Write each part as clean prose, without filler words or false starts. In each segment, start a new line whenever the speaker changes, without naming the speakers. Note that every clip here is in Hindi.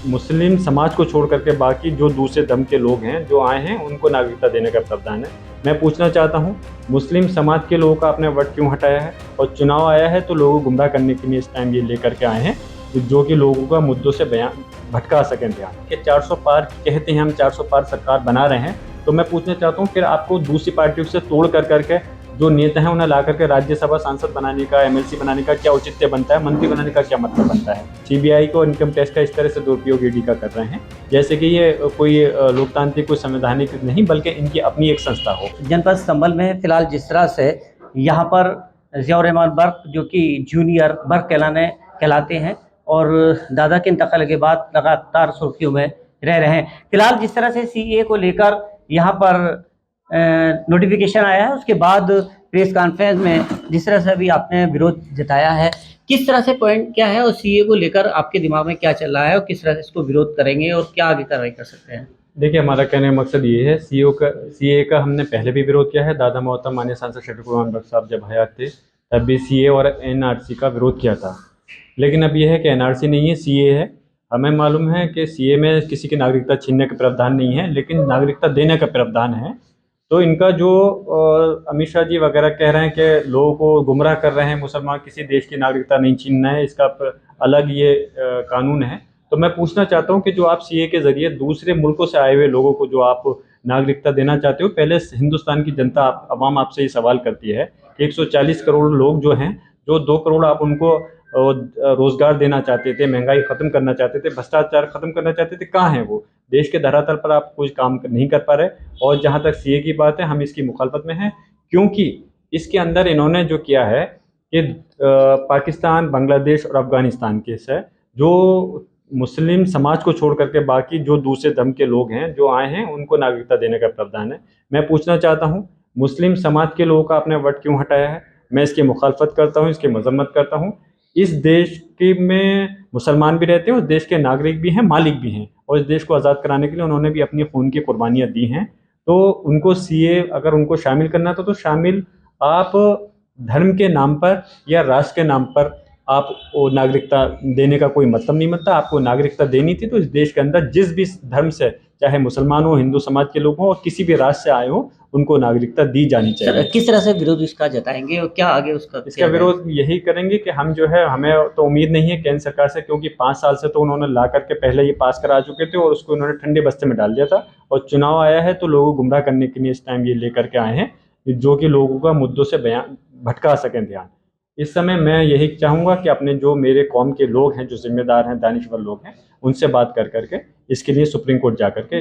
मुस्लिम समाज को छोड़ करके बाकी जो दूसरे धर्म के लोग हैं जो आए हैं उनको नागरिकता देने का प्रावधान है। मैं पूछना चाहता हूँ, मुस्लिम समाज के लोगों का आपने वोट क्यों हटाया है? और चुनाव आया है तो लोगों को गुमराह करने के लिए इस टाइम ये लेकर के आए हैं जो कि लोगों का मुद्दों से बयान भटका सकें ध्यान कि 400 पार कहते हैं, हम 400 पार सरकार बना रहे हैं। तो मैं पूछना चाहता हूँ, फिर आपको दूसरी पार्टियों से तोड़ कर करके जो नेता हैं उन्हें ला करके राज्यसभा सांसद बनाने का, एमएलसी बनाने का क्या औचित्य बनता है? मंत्री बनाने का क्या मतलब बनता है? सीबीआई को इनकम टैक्स का इस तरह से दुरुपयोग ईडी का कर रहे हैं जैसे कि ये कोई लोकतांत्रिक, कोई संवैधानिक नहीं बल्कि इनकी अपनी एक संस्था हो।
जनपद संभल में फिलहाल जिस तरह से यहाँ पर ज़ियाउर रहमान बर्क जो कि जूनियर बर्क कहलाते हैं और दादा के इंतकाल के बाद लगातार सुर्खियों में रह रहे हैं। फिलहाल जिस तरह से सीए को लेकर यहाँ पर नोटिफिकेशन आया है, उसके बाद प्रेस कॉन्फ्रेंस में जिस तरह से अभी आपने विरोध जताया है, किस तरह से पॉइंट क्या है और सीए को लेकर आपके दिमाग में क्या चल रहा है और किस तरह से इसको विरोध करेंगे और क्या आगे कार्रवाई कर सकते हैं?
देखिए, हमारा कहने का मकसद ये है, सीए का हमने पहले भी विरोध किया है। दादा मोहतरम माननीय सांसद शफीकुर रहमान बख्श साहब जब हयात थे तब भी सीए और एनआरसी का विरोध किया था। लेकिन अब यह है कि एनआरसी नहीं है, सीए है। हमें मालूम है कि सीए में किसी की नागरिकता छीनने का प्रावधान नहीं है, लेकिन नागरिकता देने का प्रावधान है। तो इनका जो अमित शाह जी वगैरह कह रहे हैं कि लोगों को गुमराह कर रहे हैं, मुसलमान किसी देश की नागरिकता नहीं छीनना है, इसका अलग ये कानून है। तो मैं पूछना चाहता हूं कि जो आप सीए के जरिए दूसरे मुल्कों से आए हुए लोगों को जो आप नागरिकता देना चाहते हो, पहले हिंदुस्तान की जनता अवाम आपसे ये सवाल करती है कि 140 करोड़ लोग जो हैं, जो 2 करोड़ आप उनको रोजगार देना चाहते थे, महंगाई खत्म करना चाहते थे, भ्रष्टाचार खत्म करना चाहते थे, कहाँ हैं वो? देश के धरातल पर आप कुछ काम नहीं कर पा रहे। और जहाँ तक सीए की बात है, हम इसकी मुखालफत में हैं, क्योंकि इसके अंदर इन्होंने जो किया है कि पाकिस्तान, बांग्लादेश और अफगानिस्तान के से जो मुस्लिम समाज को छोड़ करके बाकी जो दूसरे धर्म के लोग हैं जो आए हैं उनको नागरिकता देने का प्रावधान है। मैं पूछना चाहता हूँ, मुस्लिम समाज के लोगों का आपने वोट क्यों हटाया है? मैं इसकी मुखालफत करता हूँ, इसकी मजम्मत करता हूँ। इस देश के में मुसलमान भी रहते हैं, उस देश के नागरिक भी हैं, मालिक भी हैं, और इस देश को आज़ाद कराने के लिए उन्होंने भी अपनी खून की कुर्बानियाँ दी हैं। तो उनको सीए अगर उनको शामिल करना था तो शामिल आप धर्म के नाम पर या राष्ट्र के नाम पर आप वो नागरिकता देने का कोई मतलब नहीं बनता। आपको नागरिकता देनी थी तो इस देश के अंदर जिस भी धर्म से, चाहे मुसलमान हो, हिंदू समाज के लोग हों और किसी भी राष्ट्र से आए हो, उनको नागरिकता दी जानी चाहिए।
किस तरह से विरोध इसका जताएंगे और क्या आगे उसका
इसका विरोध यही करेंगे कि हम जो है, हमें तो उम्मीद नहीं है केंद्र सरकार से, क्योंकि 5 साल से तो उन्होंने ला करके पहले ये पास करा चुके थे और उसको उन्होंने ठंडे बस्ते में डाल दिया था। और चुनाव आया है तो लोगों को गुमराह करने के लिए इस टाइम ये लेकर के आए हैं जो कि लोगों का मुद्दों से बयान भटका सकें ध्यान। इस समय मैं यही चाहूँगा कि अपने जो मेरे कौम के लोग हैं, जो जिम्मेदार हैं, दानिशवर लोग हैं, उनसे बात कर करके इसके लिए सुप्रीम कोर्ट जा करके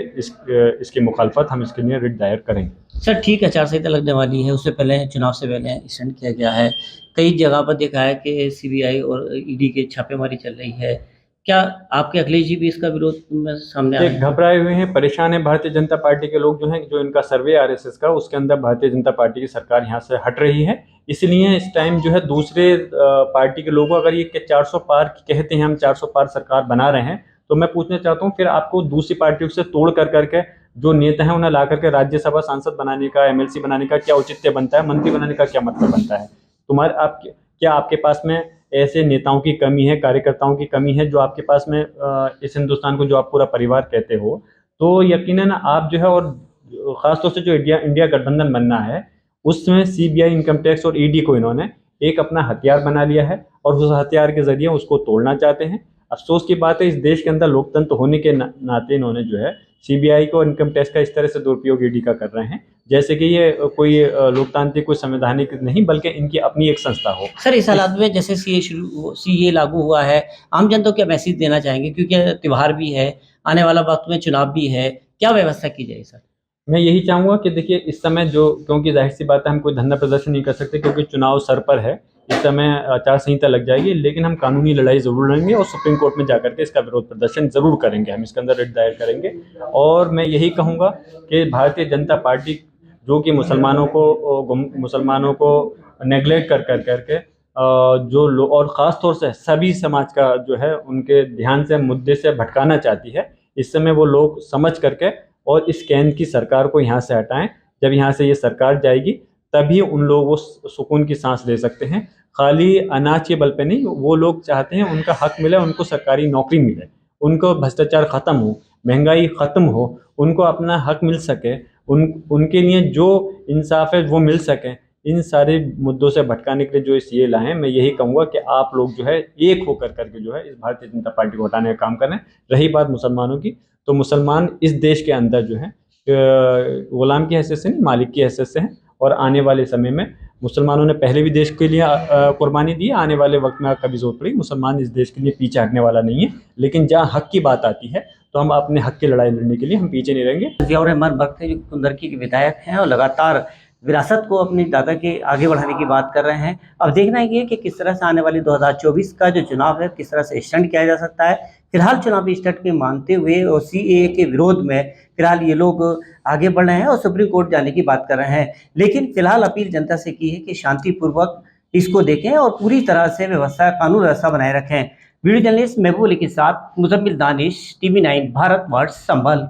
इसकी मुखालफत हम इसके लिए रिट दायर करेंगे।
सर ठीक है, आचार-संहिता लगने वाली है, उससे पहले चुनाव से पहले एक्सटेंड किया गया है। कई जगह पर देखा है कि सीबीआई और ईडी की छापेमारी चल रही है। क्या आपके अखिलेश जी भी इसका विरोध में सामने आए
ये
हैं?
घबराए हुए हैं, परेशान हैं भारतीय जनता पार्टी के लोग जो हैं, जो इनका सर्वे आरएसएस का, उसके अंदर भारतीय जनता पार्टी की सरकार यहाँ से हट रही है। इसलिए इस टाइम जो है दूसरे पार्टी के लोगों, अगर ये 400 पार कहते हैं, हम 400 पार सरकार बना रहे हैं, तो मैं पूछना चाहता हूँ, फिर आपको दूसरी पार्टियों से तोड़ कर करके जो नेता हैं उन्हें ला करके राज्यसभा सांसद बनाने का, एमएलसी बनाने का क्या औचित्य बनता है? मंत्री बनाने का क्या मतलब बनता है? तुम्हारे आप क्या आपके पास में ऐसे नेताओं की कमी है, कार्यकर्ताओं की कमी है जो आपके पास में इस हिंदुस्तान को जो आप पूरा परिवार कहते हो, तो यकीनन आप जो है, और ख़ासतौर से जो इंडिया इंडिया गठबंधन बनना है, उसमें सीबीआई, इनकम टैक्स और ईडी को इन्होंने एक अपना हथियार बना लिया है और उस हथियार के ज़रिए उसको तोड़ना चाहते हैं। अफ़सोस की बात है, इस देश के अंदर लोकतंत्र होने के नाते इन्होंने जो है सीबीआई को, इनकम टैक्स का इस तरह से दुरुपयोग ईडी का कर रहे हैं जैसे कि ये कोई लोकतांत्रिक, कोई संवैधानिक नहीं बल्कि इनकी अपनी एक संस्था हो।
सर इस हालात में जैसे सीए लागू हुआ है, आम जनता को क्या मैसेज देना चाहेंगे? क्योंकि त्योहार भी है, आने वाला वक़्त में चुनाव भी है, क्या व्यवस्था की जाए सर?
मैं यही चाहूँगा कि देखिए, इस समय जो, क्योंकि ज़ाहिर-सी बात है हम कोई धरना प्रदर्शन नहीं कर सकते क्योंकि चुनाव सर पर है। इस समय आचार संहिता लग जाएगी, लेकिन हम कानूनी लड़ाई ज़रूर लड़ेंगे और सुप्रीम कोर्ट में जाकर के इसका विरोध प्रदर्शन ज़रूर करेंगे। हम इसके अंदर रिट दायर करेंगे और मैं यही कहूँगा कि भारतीय जनता पार्टी जो कि मुसलमानों को नेग्लेक्ट कर करके जो लो और ख़ास तौर से सभी समाज का जो है उनके ध्यान से मुद्दे से भटकाना चाहती है, इस समय वो लोग समझ करके और इस केंद्र की सरकार को यहाँ से हटाएं। जब यहाँ से ये सरकार जाएगी तभी उन लोगों को सुकून की सांस ले सकते हैं। खाली अनाज के बल पे नहीं, वो लोग चाहते हैं उनका हक मिले, उनको सरकारी नौकरी मिले उनको भ्रष्टाचार ख़त्म हो, महंगाई ख़त्म हो, उनको अपना हक मिल सके, उनके लिए जो इंसाफ है वो मिल सके, इन सारे मुद्दों से भटकाने के लिए जो ये लाए हैं, मैं यही कहूँगा कि आप लोग जो है एक होकर करके जो है इस भारतीय जनता पार्टी को हटाने का काम करें। रही बात मुसलमानों की, तो मुसलमान इस देश के अंदर जो है गुलाम की हैसियत से नहीं, मालिक की हैसियत से हैं, और आने वाले समय में मुसलमानों ने पहले भी देश के लिए कुर्बानी दी है, आने वाले वक्त में कभी ज़रूरत पड़ी मुसलमान इस देश के लिए पीछे हटने वाला नहीं है। लेकिन जहाँ हक की बात आती है तो हम अपने हक की लड़ाई लड़ने के लिए हम पीछे नहीं रहेंगे।
ज़ियाउर रहमान बर्क थे जो कुंदरकी के विधायक हैं और लगातार विरासत को अपने दादा के आगे बढ़ाने की बात कर रहे हैं। अब देखना ये कि किस तरह से आने वाली 2024 का जो चुनाव है किस तरह से स्टंट किया जा सकता है। फिलहाल चुनावी स्टंट के मानते हुए और सीएए के विरोध में फिलहाल ये लोग आगे बढ़ रहे हैं और सुप्रीम कोर्ट जाने की बात कर रहे हैं। लेकिन फिलहाल अपील जनता से की है कि शांतिपूर्वक इसको देखें और पूरी तरह से व्यवस्था कानून व्यवस्था बनाए रखें। वीडियो जर्नलिस्ट महबूब अली के साथ मुजम्मिल दानिश, TV9 भारतवर्ष, संभल।